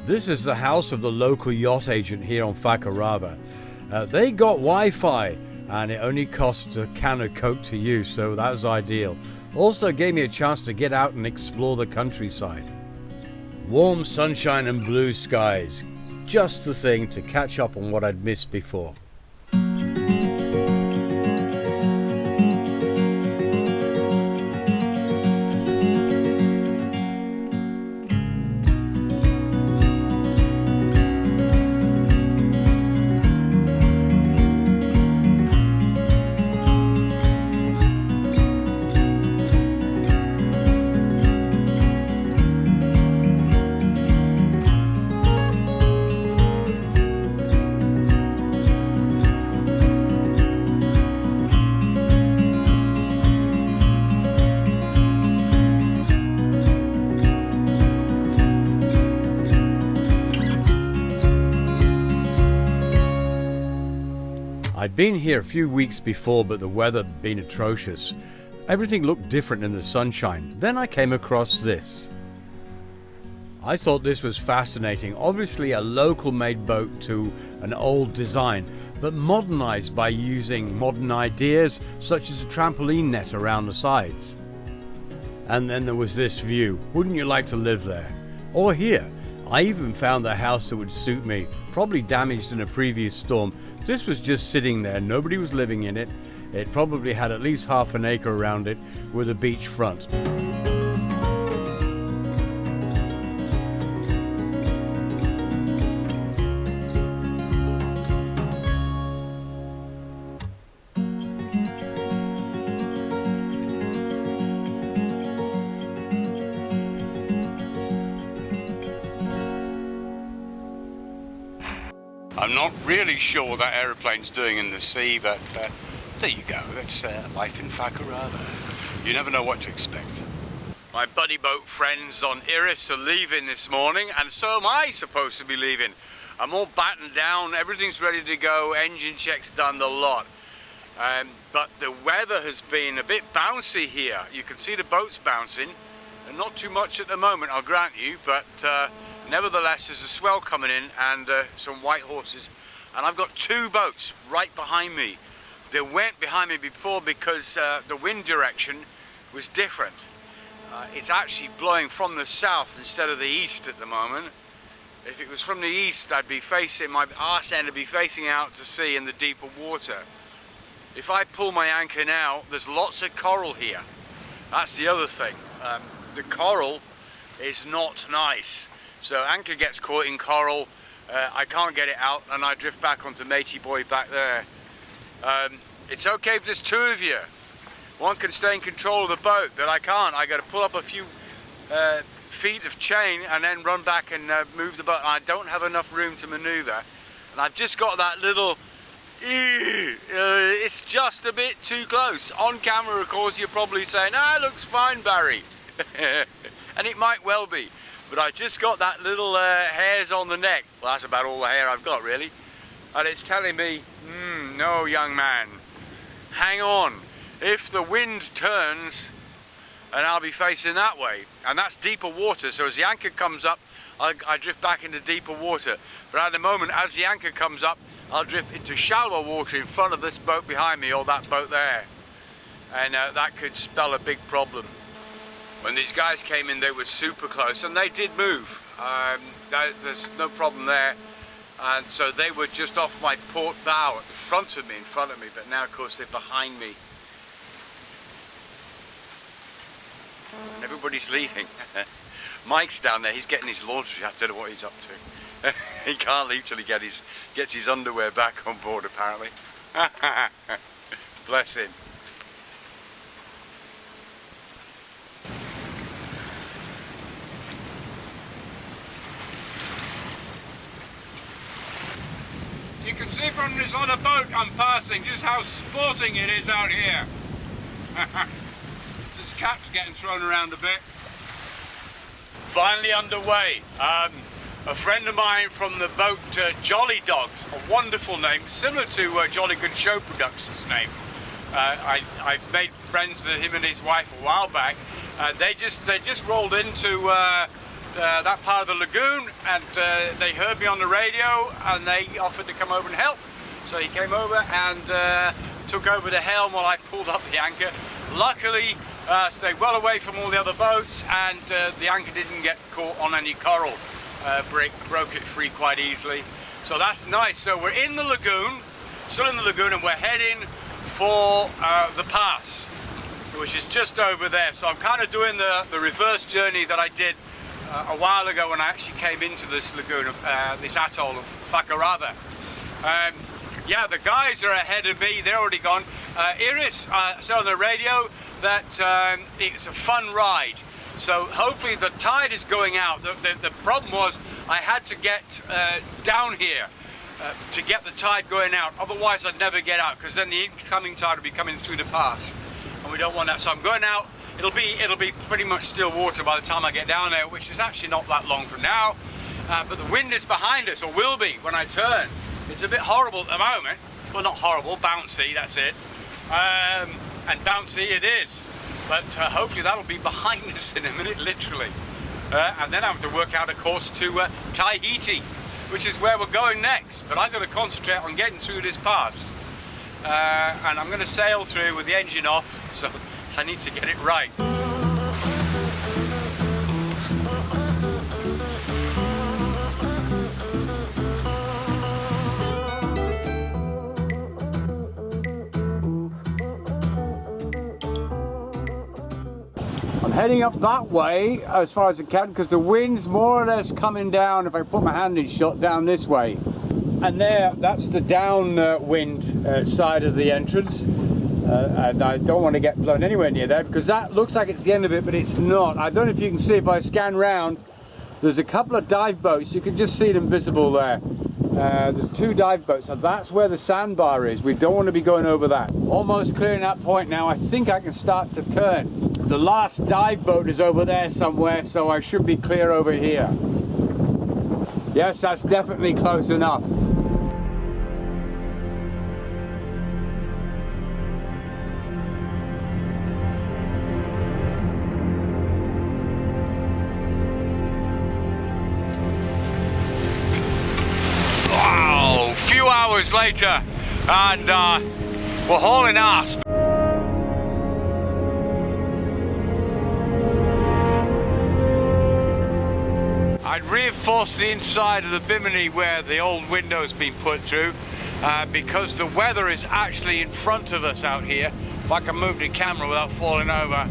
This is the house of the local yacht agent here on Fakarava. They got Wi-Fi and it only costs a can of Coke to use, so that was ideal. Also gave me a chance to get out and explore the countryside. Warm sunshine and blue skies, just the thing to catch up on what I'd missed before. I'd been here a few weeks before, but the weather had been atrocious. Everything looked different in the sunshine. Then I came across this. I thought this was fascinating. Obviously a local made boat to an old design, but modernized by using modern ideas such as a trampoline net around the sides. And then there was this view. Wouldn't you like to live there? Or here. I even found a house that would suit me, probably damaged in a previous storm. This was just sitting there, nobody was living in it. It probably had at least half an acre around it with a beach front. I'm not really sure what that aeroplane's doing in the sea, but there you go. That's life in Fakarava. You never know what to expect. My buddy boat friends on Iris are leaving this morning, and so am I supposed to be leaving. I'm all battened down, everything's ready to go, engine checks done, the lot. But the weather has been a bit bouncy here. You can see the boats bouncing, and not too much at the moment, I'll grant you, but nevertheless, there's a swell coming in and some white horses, and I've got two boats right behind me. They weren't behind me before because the wind direction was different. It's actually blowing from the south instead of the east at the moment. If it was from the east, I'd be facing, my arse end would be facing out to sea in the deeper water. If I pull my anchor now, there's lots of coral here. That's the other thing. The coral is not nice. So anchor gets caught in coral, I can't get it out, and I drift back onto matey boy back there. It's okay if there's two of you. One can stay in control of the boat, but I can't. I got to pull up a few feet of chain and then run back and move the boat. I don't have enough room to maneuver, and I've just got that little. It's just a bit too close. On camera, of course, you're probably saying, "Ah, it looks fine, Barry," and it might well be. But I just got that little hairs on the neck. Well, that's about all the hair I've got, really. And it's telling me, no, young man, hang on. If the wind turns, and I'll be facing that way, and that's deeper water, so as the anchor comes up, I drift back into deeper water. But at the moment, as the anchor comes up, I'll drift into shallower water in front of this boat behind me, or that boat there. And that could spell a big problem. When these guys came in, they were super close, and they did move. There's no problem there. And so they were just off my port bow in front of me, but now of course they're behind me. And everybody's leaving. Mike's down there, he's getting his laundry, I don't know what he's up to. He can't leave till he gets his underwear back on board, apparently. Bless him. You can see from this other boat I'm passing just how sporting it is out here. This cap's getting thrown around a bit. Finally underway. A friend of mine from the boat Jolly Dogs, a wonderful name, similar to Jolly Good Show Productions' name. I made friends with him and his wife a while back. They just rolled into that part of the lagoon, and they heard me on the radio and they offered to come over and help. So he came over and took over the helm while I pulled up the anchor. Luckily, stayed well away from all the other boats, and the anchor didn't get caught on any coral. Broke it free quite easily. So that's nice. So we're in the lagoon, still in the lagoon, and we're heading for the pass, which is just over there. So I'm kind of doing the reverse journey that I did a while ago when I actually came into this lagoon, this atoll of Whakarava. Yeah, the guys are ahead of me, they're already gone. Iris said on the radio that it's a fun ride. So hopefully the tide is going out. The problem was I had to get down here to get the tide going out. Otherwise I'd never get out, because then the incoming tide will be coming through the pass. And we don't want that. So I'm going out. It'll be pretty much still water by the time I get down there, which is actually not that long from now. But the wind is behind us, or will be when I turn. It's a bit horrible at the moment. Well, not horrible, bouncy, that's it. And bouncy it is. But hopefully that'll be behind us in a minute, literally. And then I have to work out a course to Tahiti, which is where we're going next. But I've got to concentrate on getting through this pass. And I'm going to sail through with the engine off, so I need to get it right. Heading up that way as far as I can, because the wind's more or less coming down, if I put my hand in shot, down this way. And there, that's the downwind side of the entrance. And I don't want to get blown anywhere near there, because that looks like it's the end of it, but it's not. I don't know if you can see, if I scan round, there's a couple of dive boats. You can just see them visible there. There's two dive boats, and that's where the sandbar is. We don't want to be going over that. Almost clearing that point now. I think I can start to turn. The last dive boat is over there somewhere, so I should be clear over here. Yes, that's definitely close enough. Wow, a few hours later, and we're hauling ass. I'd reinforced the inside of the bimini where the old window's been put through, because the weather is actually in front of us out here. If I can move the camera without falling over,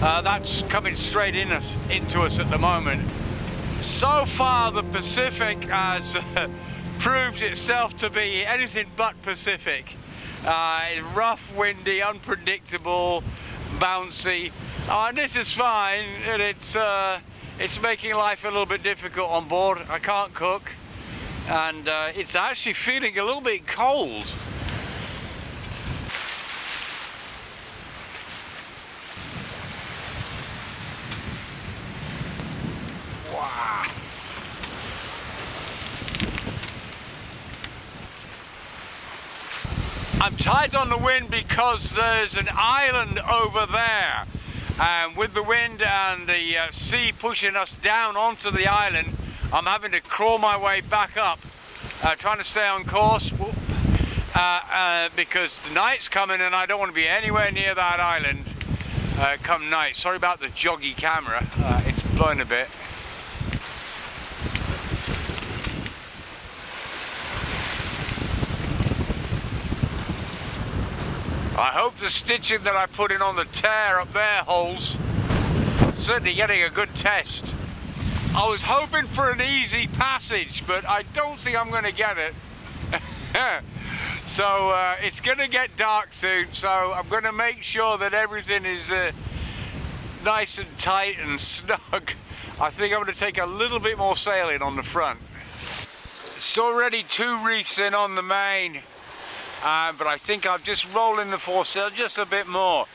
that's coming straight into us at the moment. So far the Pacific has proved itself to be anything but Pacific. Rough, windy, unpredictable, bouncy. And this is fine, and it's making life a little bit difficult on board. I can't cook, and it's actually feeling a little bit cold. Wow. I'm tight on the wind because there's an island over there. And with the wind and the sea pushing us down onto the island, I'm having to crawl my way back up, trying to stay on course, because the night's coming and I don't want to be anywhere near that island come night. Sorry about the joggy camera, it's blowing a bit. I hope the stitching that I put in on the tear up there holds. Certainly getting a good test. I was hoping for an easy passage, but I don't think I'm going to get it. So it's going to get dark soon, so I'm going to make sure that everything is nice and tight and snug. I think I'm going to take a little bit more sailing on the front. It's already 2 reefs in on the main. But I think I'm just rolling the foresail just a bit more.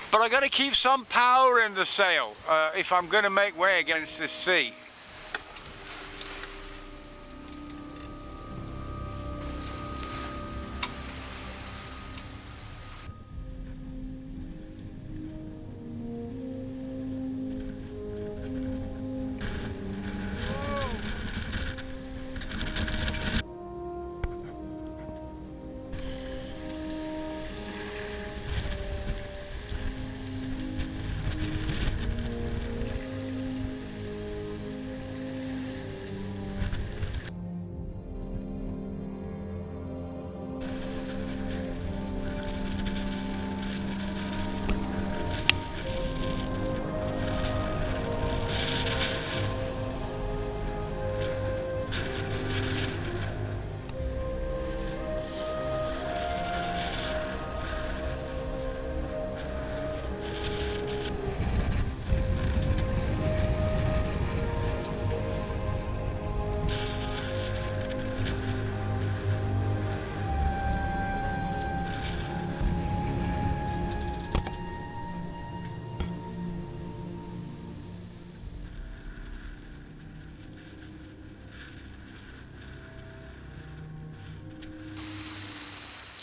But I've got to keep some power in the sail if I'm going to make way against this sea.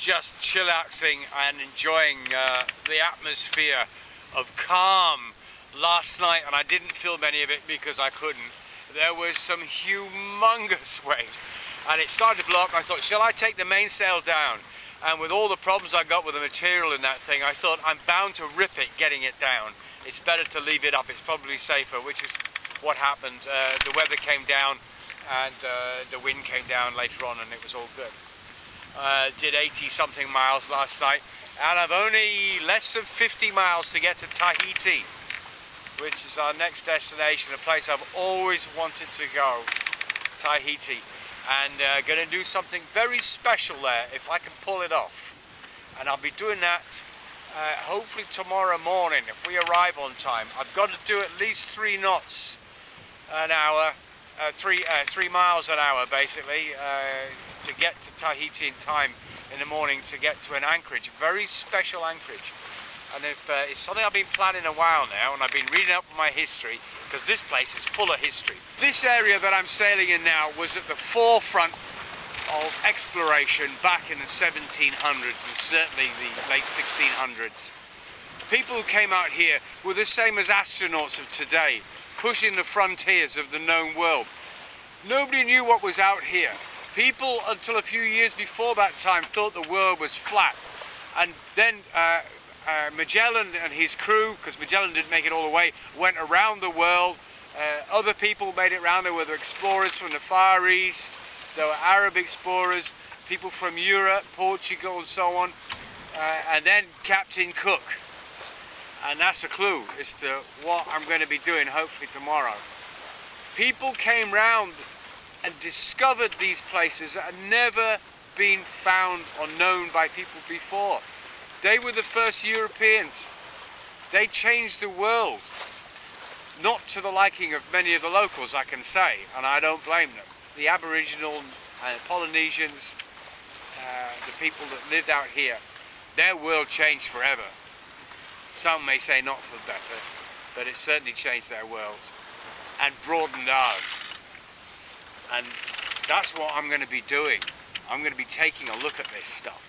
just chillaxing and enjoying the atmosphere of calm last night, and I didn't film any of it because I couldn't. There was some humongous waves and it started to blow up. I thought, shall I take the mainsail down? And with all the problems I got with the material in that thing, I thought I'm bound to rip it getting it down. It's better to leave it up, it's probably safer, which is what happened. The weather came down and the wind came down later on and it was all good. Did 80 something miles last night and I've only less than 50 miles to get to Tahiti, which is our next destination, a place I've always wanted to go, Tahiti. And going to do something very special there if I can pull it off. And I'll be doing that hopefully tomorrow morning if we arrive on time. I've got to do at least 3 knots an hour, 3 miles an hour basically, to get to Tahiti in time in the morning to get to an anchorage, very special anchorage. And if, it's something I've been planning a while now, and I've been reading up my history, because this place is full of history. This area that I'm sailing in now was at the forefront of exploration back in the 1700s and certainly the late 1600s. People who came out here were the same as astronauts of today, pushing the frontiers of the known world. Nobody knew what was out here. People, until a few years before that time, thought the world was flat. And then Magellan and his crew, because Magellan didn't make it all the way, went around the world. Other people made it around. There were the explorers from the Far East, there were Arab explorers, people from Europe, Portugal and so on, and then Captain Cook. And that's a clue as to what I'm going to be doing hopefully tomorrow. People came round and discovered these places that had never been found or known by people before. They were the first Europeans. They changed the world. Not to the liking of many of the locals, I can say, and I don't blame them. The Aboriginal Polynesians, the people that lived out here, their world changed forever. Some may say not for the better, but it certainly changed their worlds and broadened ours. And that's what I'm going to be doing. I'm going to be taking a look at this stuff.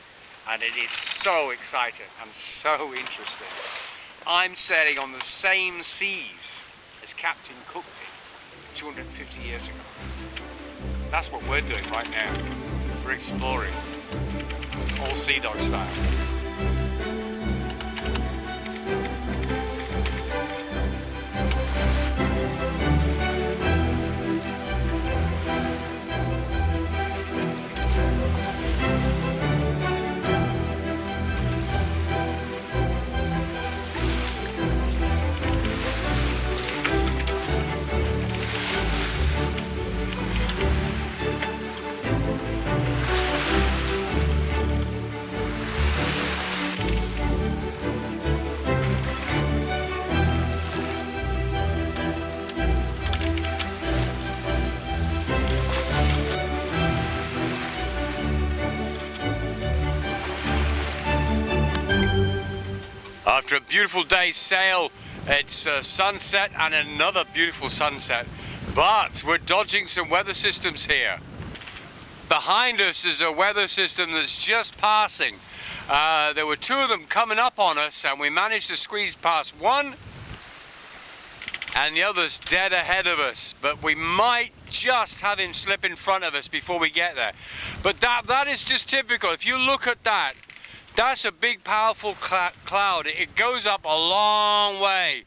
And it is so exciting and so interesting. I'm sailing on the same seas as Captain Cook did 250 years ago. That's what we're doing right now. We're exploring, all Seadog style. After a beautiful day's sail, it's sunset and another beautiful sunset, but we're dodging some weather systems here. Behind us is a weather system that's just passing. There were 2 of them coming up on us and we managed to squeeze past one and the other's dead ahead of us, but we might just have him slip in front of us before we get there. But that is just typical. If you look at that, that's a big powerful cloud. It goes up a long way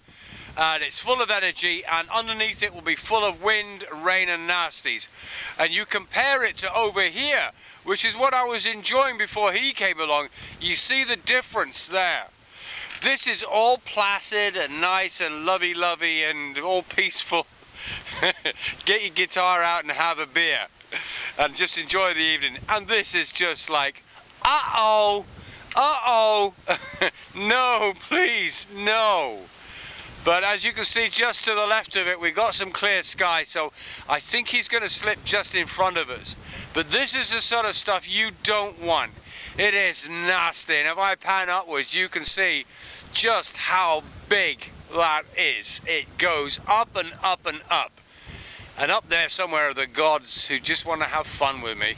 and it's full of energy, and underneath it will be full of wind, rain and nasties. And you compare it to over here, which is what I was enjoying before he came along. You see the difference there. This is all placid and nice and lovey-lovey and all peaceful. Get your guitar out and have a beer and just enjoy the evening. And this is just like, uh-oh. Uh-oh, no, please, no. But as you can see just to the left of it, we've got some clear sky, so I think he's going to slip just in front of us. But this is the sort of stuff you don't want. It is nasty, and if I pan upwards, you can see just how big that is. It goes up and up and up. And up there somewhere are the gods who just want to have fun with me.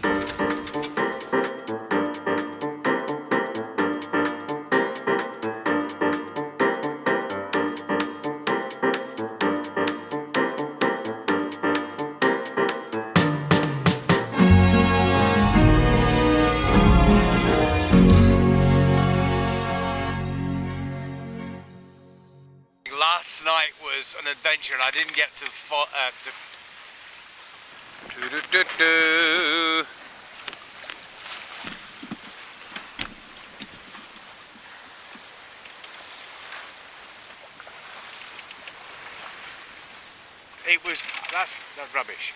adventure, and I didn't get to that's rubbish.